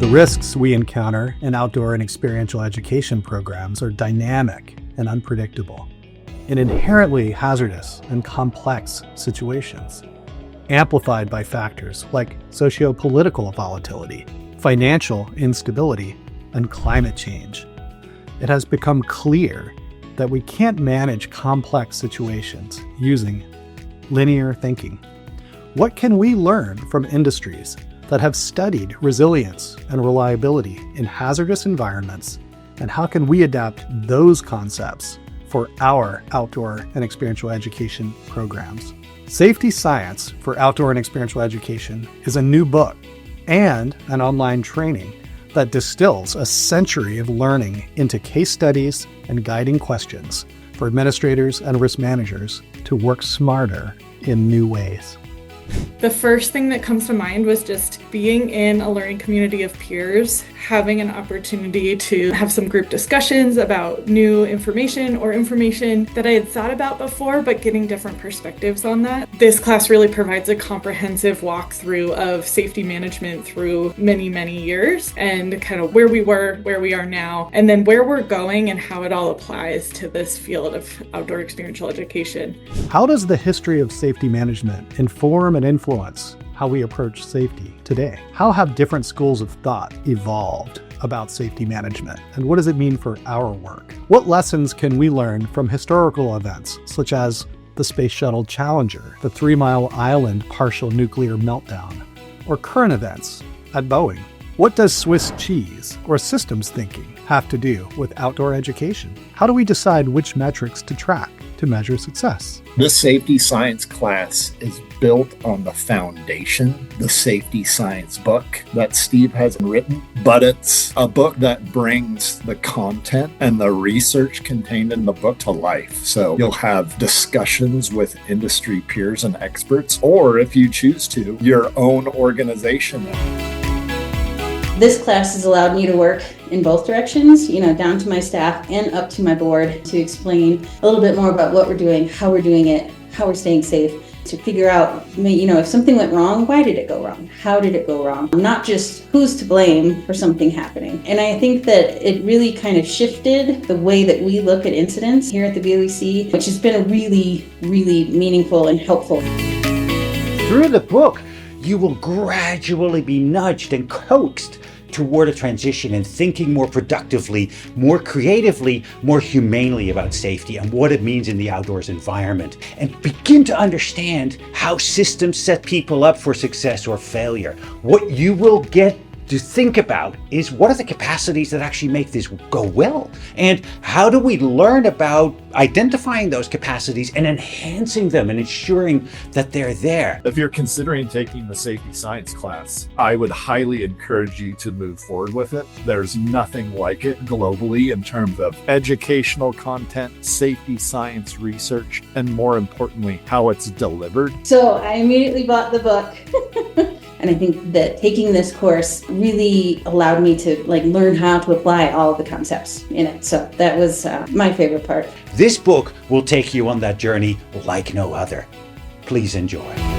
The risks we encounter in outdoor and experiential education programs are dynamic and unpredictable, in inherently hazardous and complex situations, amplified by factors like socio-political volatility, financial instability, and climate change. It has become clear that we can't manage complex situations using linear thinking. What can we learn from industries that have studied resilience and reliability in hazardous environments, and how can we adapt those concepts for our outdoor and experiential education programs? Safety Science for Outdoor and Experiential Education is a new book and an online training that distills a century of learning into case studies and guiding questions for administrators and risk managers to work smarter in new ways. The first thing that comes to mind was just being in a learning community of peers, having an opportunity to have some group discussions about new information or information that I had thought about before, but getting different perspectives on that. This class really provides a comprehensive walkthrough of safety management through many, many years and kind of where we were, where we are now, and then where we're going and how it all applies to this field of outdoor experiential education. How does the history of safety management inform and influence how we approach safety today? How have different schools of thought evolved about safety management, and what does it mean for our work? What lessons can we learn from historical events such as the Space Shuttle Challenger, the 3 Mile Island partial nuclear meltdown, or current events at Boeing? What does Swiss cheese or systems thinking have to do with outdoor education? How do we decide which metrics to track to measure success? This safety science class is built on the foundation, the safety science book that Steve has written, but it's a book that brings the content and the research contained in the book to life. So you'll have discussions with industry peers and experts, or if you choose to, your own organization. This class has allowed me to work in both directions, down to my staff and up to my board, to explain a little bit more about what we're doing, how we're doing it, how we're staying safe, to figure out, if something went wrong, why did it go wrong? How did it go wrong? Not just who's to blame for something happening. And I think that it really kind of shifted the way that we look at incidents here at the BOEC, which has been really, really meaningful and helpful. Through the book, you will gradually be nudged and coaxed toward a transition and thinking more productively, more creatively, more humanely about safety and what it means in the outdoors environment, and begin to understand how systems set people up for success or failure. What you will get to think about is, what are the capacities that actually make this go well? And how do we learn about identifying those capacities and enhancing them and ensuring that they're there? If you're considering taking the safety science class, I would highly encourage you to move forward with it. There's nothing like it globally in terms of educational content, safety science research, and more importantly, how it's delivered. So I immediately bought the book. And I think that taking this course really allowed me to learn how to apply all of the concepts in it. So that was my favorite part. This book will take you on that journey like no other. Please enjoy.